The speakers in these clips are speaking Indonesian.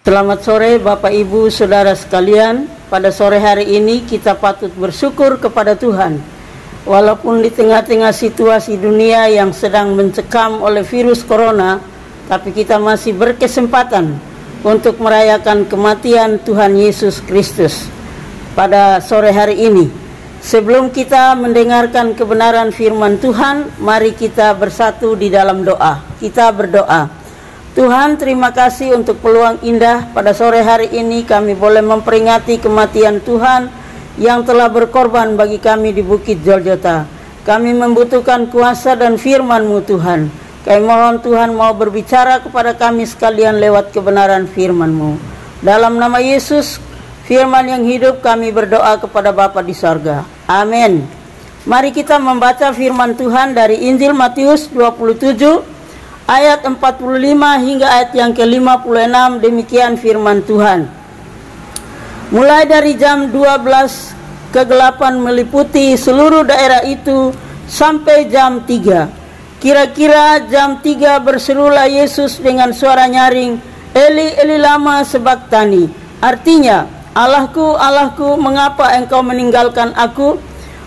Selamat sore Bapak Ibu Saudara sekalian. Pada sore hari ini kita patut bersyukur kepada Tuhan. Walaupun di tengah-tengah situasi dunia yang sedang mencekam oleh virus corona, tapi kita masih berkesempatan untuk merayakan kematian Tuhan Yesus Kristus pada sore hari ini. Sebelum kita mendengarkan kebenaran firman Tuhan, mari kita bersatu di dalam doa. Kita berdoa. Tuhan, terima kasih untuk peluang indah pada sore hari ini kami boleh memperingati kematian Tuhan yang telah berkorban bagi kami di Bukit Joljota. Kami membutuhkan kuasa dan firman-Mu Tuhan. Kami mohon Tuhan mau berbicara kepada kami sekalian lewat kebenaran firman-Mu. Dalam nama Yesus, firman yang hidup, kami berdoa kepada Bapa di sorga. Amin. Mari kita membaca firman Tuhan dari Injil Matius 27 ayat 45 hingga ayat yang ke-56. Demikian firman Tuhan. Mulai dari jam 12 kegelapan meliputi seluruh daerah itu sampai jam 3. Kira-kira jam 3 berserulah Yesus dengan suara nyaring, Eli, Eli lama sabachthani. Artinya, Allahku, Allahku, mengapa engkau meninggalkan aku?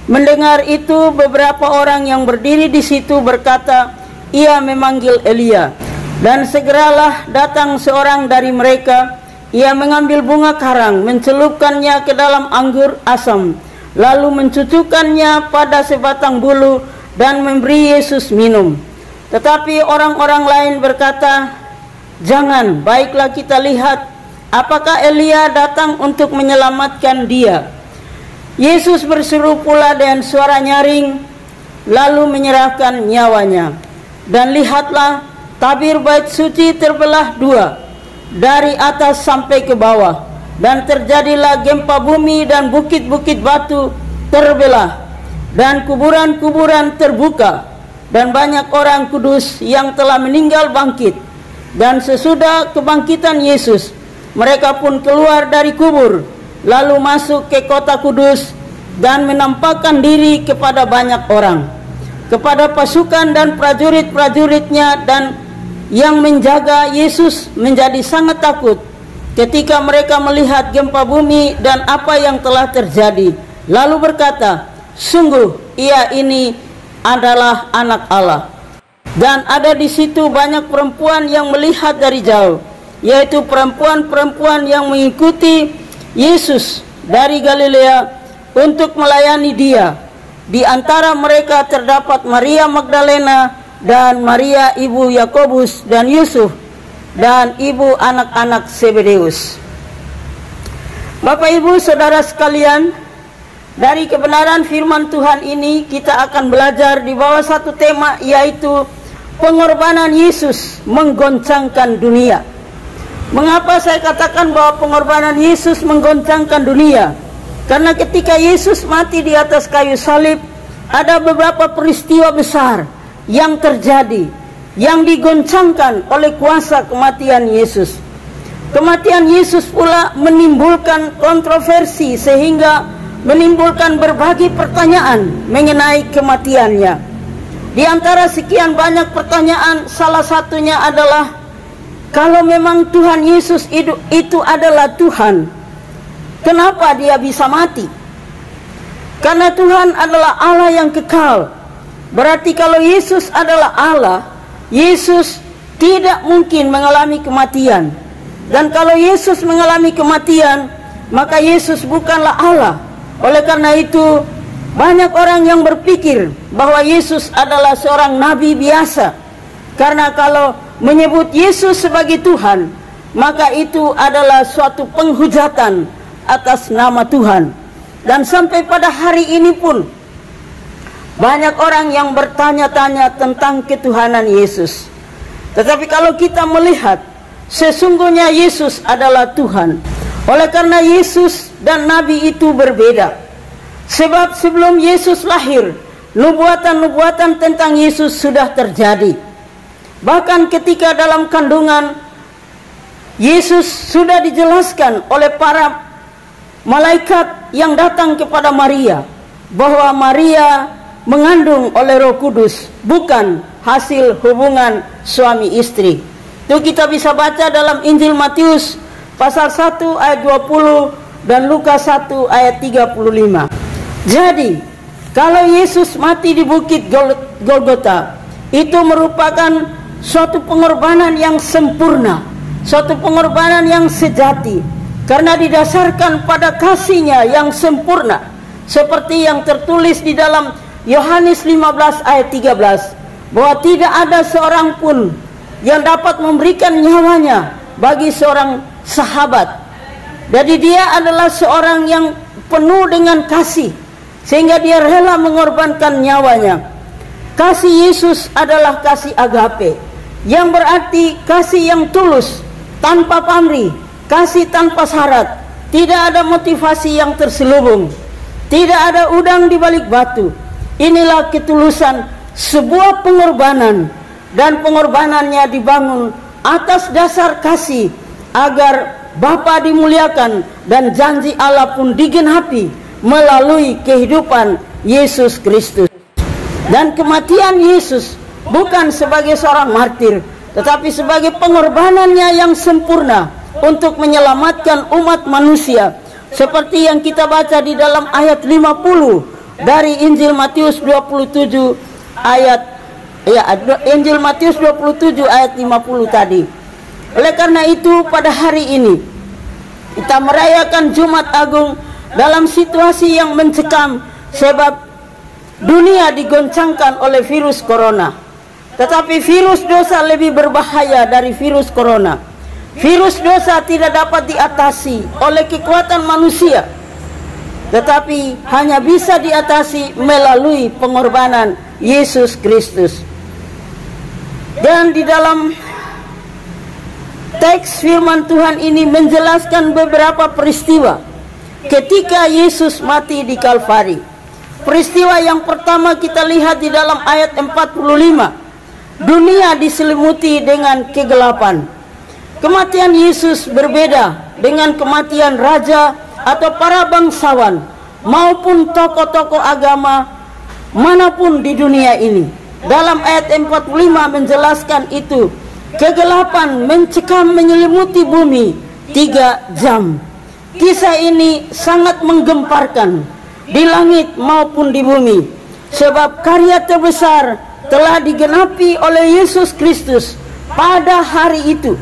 Mendengar itu, beberapa orang yang berdiri di situ berkata, ia memanggil Elia. Dan segeralah datang seorang dari mereka. Ia mengambil bunga karang, mencelupkannya ke dalam anggur asam, lalu mencucukkannya pada sebatang bulu dan memberi Yesus minum. Tetapi orang-orang lain berkata, jangan, baiklah kita lihat apakah Elia datang untuk menyelamatkan dia. Yesus berseru pula dengan suara nyaring, lalu menyerahkan nyawanya. Dan lihatlah, tabir bait suci terbelah dua, dari atas sampai ke bawah. Dan terjadilah gempa bumi dan bukit-bukit batu terbelah. Dan kuburan-kuburan terbuka. Dan banyak orang kudus yang telah meninggal bangkit. Dan sesudah kebangkitan Yesus, mereka pun keluar dari kubur, lalu masuk ke kota kudus dan menampakkan diri kepada banyak orang, kepada pasukan dan prajurit-prajuritnya. Dan yang menjaga Yesus menjadi sangat takut ketika mereka melihat gempa bumi dan apa yang telah terjadi, lalu berkata, sungguh ia ini adalah anak Allah. Dan ada di situ banyak perempuan yang melihat dari jauh, yaitu perempuan-perempuan yang mengikuti Yesus dari Galilea untuk melayani dia. Di antara mereka terdapat Maria Magdalena dan Maria ibu Yakobus dan Yusuf dan ibu anak-anak Zebedeus. Bapak Ibu Saudara sekalian, dari kebenaran firman Tuhan ini kita akan belajar di bawah satu tema, yaitu pengorbanan Yesus menggoncangkan dunia. Mengapa saya katakan bahwa pengorbanan Yesus menggoncangkan dunia? Karena ketika Yesus mati di atas kayu salib, ada beberapa peristiwa besar yang terjadi, yang digoncangkan oleh kuasa kematian Yesus. Kematian Yesus pula menimbulkan kontroversi, sehingga menimbulkan berbagai pertanyaan mengenai kematiannya. Di antara sekian banyak pertanyaan, salah satunya adalah, kalau memang Tuhan Yesus itu adalah Tuhan, kenapa dia bisa mati? Karena Tuhan adalah Allah yang kekal. Berarti kalau Yesus adalah Allah, Yesus tidak mungkin mengalami kematian. Dan kalau Yesus mengalami kematian, maka Yesus bukanlah Allah. Oleh karena itu, banyak orang yang berpikir bahwa Yesus adalah seorang nabi biasa. Karena kalau menyebut Yesus sebagai Tuhan, maka itu adalah suatu penghujatan atas nama Tuhan. Dan sampai pada hari ini pun banyak orang yang bertanya-tanya tentang ketuhanan Yesus. Tetapi kalau kita melihat, sesungguhnya Yesus adalah Tuhan. Oleh karena Yesus dan Nabi itu berbeda. Sebab sebelum Yesus lahir, nubuatan-nubuatan tentang Yesus sudah terjadi. Bahkan ketika dalam kandungan, Yesus sudah dijelaskan oleh para malaikat yang datang kepada Maria, bahwa Maria mengandung oleh Roh Kudus, bukan hasil hubungan suami istri. Itu kita bisa baca dalam Injil Matius pasal 1 ayat 20 dan Lukas 1 ayat 35. Jadi, kalau Yesus mati di bukit Golgota, itu merupakan suatu pengorbanan yang sempurna, suatu pengorbanan yang sejati, karena didasarkan pada kasih-Nya yang sempurna, seperti yang tertulis di dalam Yohanes 15 ayat 13, bahwa tidak ada seorang pun yang dapat memberikan nyawanya bagi seorang sahabat. Jadi dia adalah seorang yang penuh dengan kasih, sehingga dia rela mengorbankan nyawanya. Kasih Yesus adalah kasih agape, yang berarti kasih yang tulus, tanpa pamrih, kasih tanpa syarat, tidak ada motivasi yang terselubung, tidak ada udang di balik batu. Inilah ketulusan sebuah pengorbanan, dan pengorbanannya dibangun atas dasar kasih, agar Bapa dimuliakan dan janji Allah pun digenapi melalui kehidupan Yesus Kristus. Dan kematian Yesus bukan sebagai seorang martir, tetapi sebagai pengorbanannya yang sempurna untuk menyelamatkan umat manusia, seperti yang kita baca di dalam ayat 50 dari Injil Matius 27 ayat Injil Matius 27 ayat 50 tadi. Oleh karena itu, pada hari ini kita merayakan Jumat Agung dalam situasi yang mencekam, sebab dunia digoncangkan oleh virus corona. Tetapi virus dosa lebih berbahaya dari virus corona. Virus dosa tidak dapat diatasi oleh kekuatan manusia, tetapi hanya bisa diatasi melalui pengorbanan Yesus Kristus. Dan di dalam teks firman Tuhan ini menjelaskan beberapa peristiwa ketika Yesus mati di Kalvari. Peristiwa yang pertama kita lihat di dalam ayat 45. Dunia diselimuti dengan kegelapan. Kematian Yesus berbeda dengan kematian raja atau para bangsawan maupun tokoh-tokoh agama manapun di dunia ini. Dalam ayat 45 menjelaskan itu. Kegelapan mencekam menyelimuti bumi 3 jam. Kisah ini sangat menggemparkan di langit maupun di bumi, sebab karya terbesar telah digenapi oleh Yesus Kristus pada hari itu.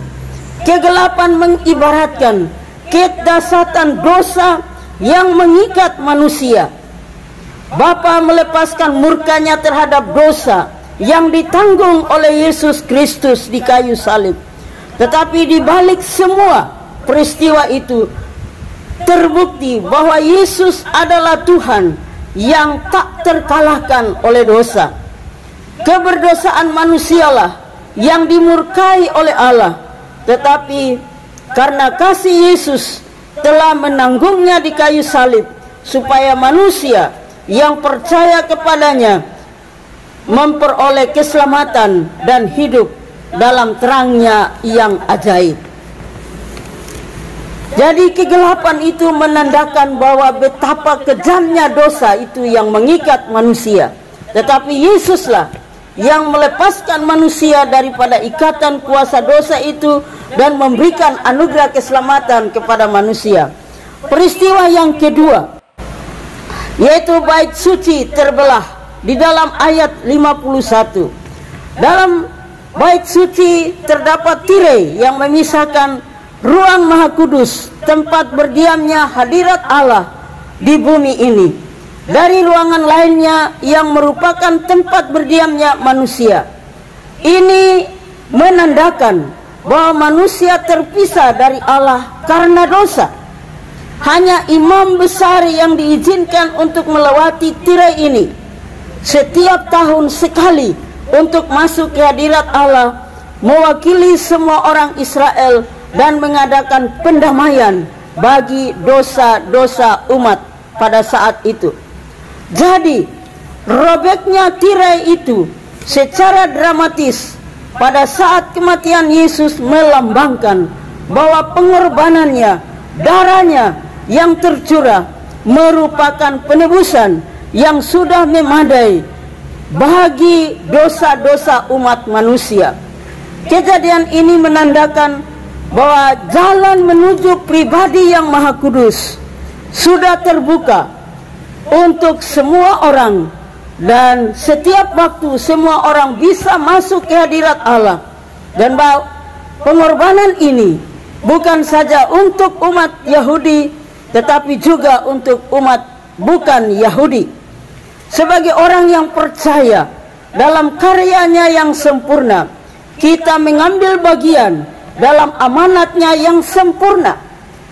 Kegelapan mengibaratkan kedahsyatan dosa yang mengikat manusia. Bapa melepaskan murkanya terhadap dosa yang ditanggung oleh Yesus Kristus di kayu salib. Tetapi di balik semua peristiwa itu terbukti bahwa Yesus adalah Tuhan yang tak terkalahkan oleh dosa. Keberdosaan manusialah yang dimurkai oleh Allah, tetapi karena kasih Yesus telah menanggungnya di kayu salib, supaya manusia yang percaya kepadanya memperoleh keselamatan dan hidup dalam terangnya yang ajaib. Jadi kegelapan itu menandakan bahwa betapa kejamnya dosa itu yang mengikat manusia. Tetapi Yesuslah yang melepaskan manusia daripada ikatan kuasa dosa itu dan memberikan anugerah keselamatan kepada manusia. Peristiwa yang kedua, yaitu bait suci terbelah di dalam ayat 51. Dalam bait suci terdapat tirai yang memisahkan ruang Maha Kudus, tempat berdiamnya hadirat Allah di bumi ini, dari ruangan lainnya yang merupakan tempat berdiamnya manusia. Ini menandakan bahwa manusia terpisah dari Allah karena dosa. Hanya imam besar yang diizinkan untuk melewati tirai ini setiap tahun sekali untuk masuk ke hadirat Allah, mewakili semua orang Israel dan mengadakan pendamaian bagi dosa-dosa umat pada saat itu. Jadi, robeknya tirai itu secara dramatis pada saat kematian Yesus melambangkan bahwa pengorbanannya, darahnya yang tercurah merupakan penebusan yang sudah memadai bagi dosa-dosa umat manusia. Kejadian ini menandakan bahwa jalan menuju pribadi yang maha kudus sudah terbuka untuk semua orang, dan setiap waktu semua orang bisa masuk ke hadirat Allah. Dan bahwa pengorbanan ini bukan saja untuk umat Yahudi, tetapi juga untuk umat bukan Yahudi. Sebagai orang yang percaya dalam karyanya yang sempurna, kita mengambil bagian dalam amanatnya yang sempurna.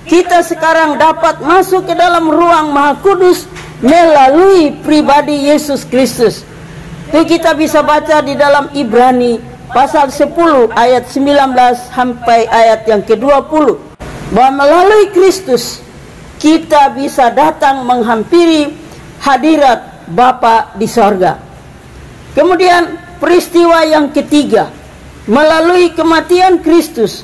Kita sekarang dapat masuk ke dalam ruang maha kudus melalui pribadi Yesus Kristus. Itu kita bisa baca di dalam Ibrani pasal 10 ayat 19 sampai ayat yang ke-20, bahwa melalui Kristus kita bisa datang menghampiri hadirat Bapa di sorga. Kemudian peristiwa yang ketiga, melalui kematian Kristus,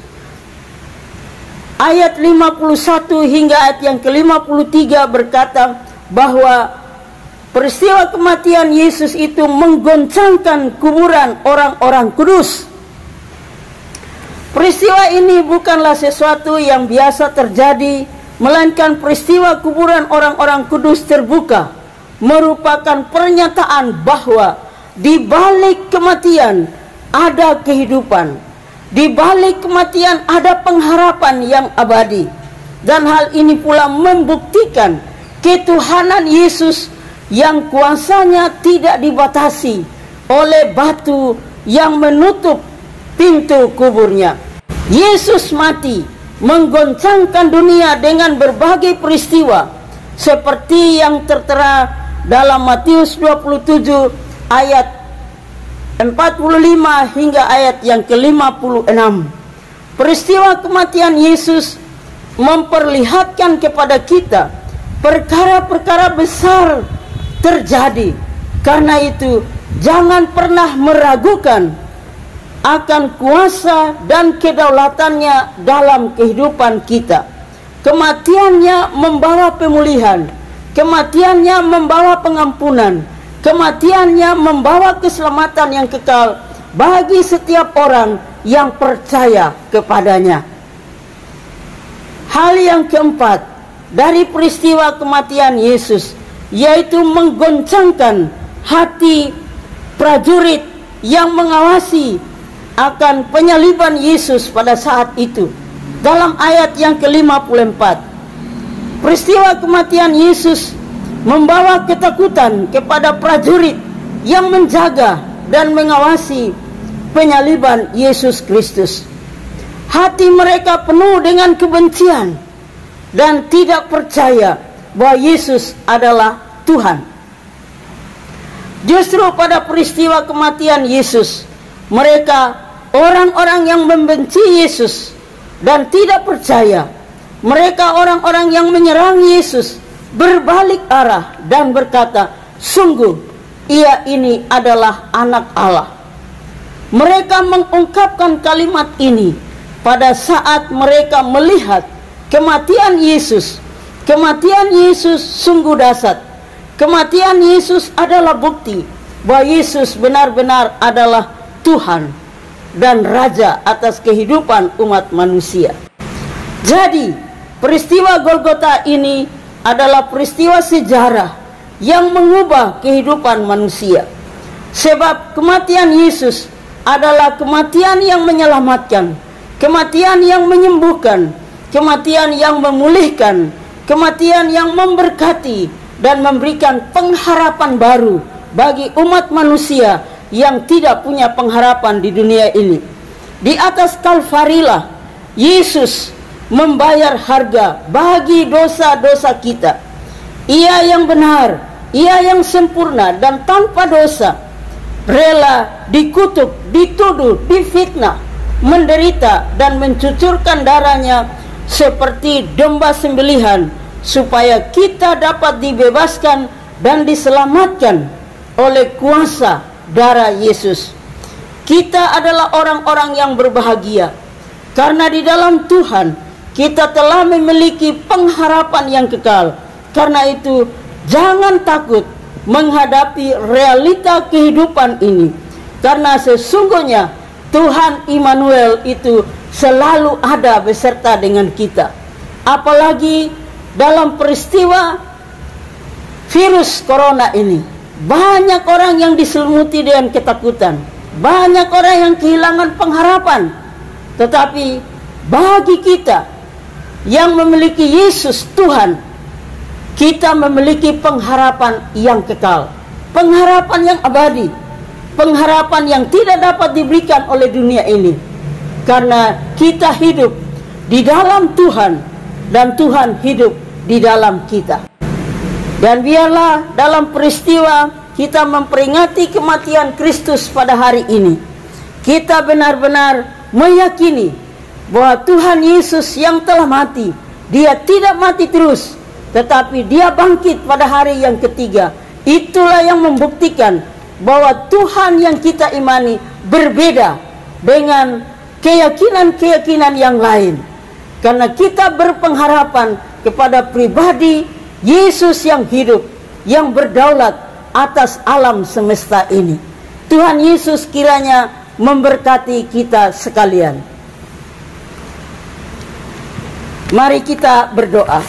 ayat 51 hingga ayat yang ke-53 berkata bahwa peristiwa kematian Yesus itu menggoncangkan kuburan orang-orang kudus. Peristiwa ini bukanlah sesuatu yang biasa terjadi, melainkan peristiwa kuburan orang-orang kudus terbuka merupakan pernyataan bahwa di balik kematian ada kehidupan. Di balik kematian ada pengharapan yang abadi. Dan hal ini pula membuktikan ketuhanan Yesus yang kuasanya tidak dibatasi oleh batu yang menutup pintu kuburnya. Yesus mati menggoncangkan dunia dengan berbagai peristiwa seperti yang tertera dalam Matius 27 ayat 45 hingga ayat yang ke-56. Peristiwa kematian Yesus memperlihatkan kepada kita perkara-perkara besar terjadi. Karena itu jangan pernah meragukan akan kuasa dan kedaulatannya dalam kehidupan kita. Kematiannya membawa pemulihan, kematiannya membawa pengampunan, kematiannya membawa keselamatan yang kekal bagi setiap orang yang percaya kepadanya. Hal yang keempat dari peristiwa kematian Yesus, yaitu menggoncangkan hati prajurit yang mengawasi akan penyaliban Yesus pada saat itu. Dalam ayat yang ke-54, peristiwa kematian Yesus membawa ketakutan kepada prajurit yang menjaga dan mengawasi penyaliban Yesus Kristus. Hati mereka penuh dengan kebencian dan tidak percaya bahwa Yesus adalah Tuhan. Justru pada peristiwa kematian Yesus, mereka orang-orang yang membenci Yesus dan tidak percaya, mereka orang-orang yang menyerang Yesus, berbalik arah dan berkata, sungguh ia ini adalah anak Allah. Mereka mengungkapkan kalimat ini pada saat mereka melihat kematian Yesus. Kematian Yesus sungguh dahsyat. Kematian Yesus adalah bukti bahwa Yesus benar-benar adalah Tuhan dan Raja atas kehidupan umat manusia. Jadi, peristiwa Golgota ini adalah peristiwa sejarah yang mengubah kehidupan manusia. Sebab kematian Yesus adalah kematian yang menyelamatkan, kematian yang menyembuhkan, kematian yang memulihkan, kematian yang memberkati dan memberikan pengharapan baru bagi umat manusia yang tidak punya pengharapan di dunia ini. Di atas Kalvarilah Yesus membayar harga bagi dosa-dosa kita. Ia yang benar, ia yang sempurna dan tanpa dosa, rela dikutuk, dituduh, difitnah, menderita dan mencucurkan darahnya seperti domba sembelihan, supaya kita dapat dibebaskan dan diselamatkan oleh kuasa darah Yesus. Kita adalah orang-orang yang berbahagia karena di dalam Tuhan kita telah memiliki pengharapan yang kekal. Karena itu jangan takut menghadapi realita kehidupan ini, karena sesungguhnya Tuhan Immanuel itu selalu ada beserta dengan kita. Apalagi dalam peristiwa virus corona ini, banyak orang yang diselimuti dengan ketakutan, banyak orang yang kehilangan pengharapan. Tetapi bagi kita yang memiliki Yesus Tuhan, kita memiliki pengharapan yang kekal, pengharapan yang abadi, pengharapan yang tidak dapat diberikan oleh dunia ini. Karena kita hidup di dalam Tuhan dan Tuhan hidup di dalam kita. Dan biarlah dalam peristiwa kita memperingati kematian Kristus pada hari ini, kita benar-benar meyakini bahwa Tuhan Yesus yang telah mati, Dia tidak mati terus, tetapi Dia bangkit pada hari yang ketiga. Itulah yang membuktikan bahwa Tuhan yang kita imani berbeda dengan keyakinan-keyakinan yang lain. Karena kita berpengharapan kepada pribadi Yesus yang hidup, yang berdaulat atas alam semesta ini. Tuhan Yesus kiranya memberkati kita sekalian. Mari kita berdoa.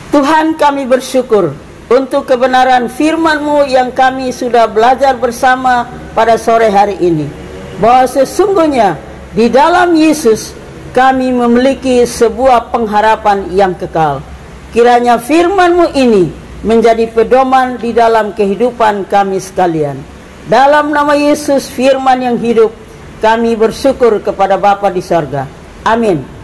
Tuhan, kami bersyukur untuk kebenaran firman-Mu yang kami sudah belajar bersama pada sore hari ini, bahwa sesungguhnya di dalam Yesus kami memiliki sebuah pengharapan yang kekal. Kiranya firman-Mu ini menjadi pedoman di dalam kehidupan kami sekalian. Dalam nama Yesus, firman yang hidup, kami bersyukur kepada Bapa di sorga. Amin.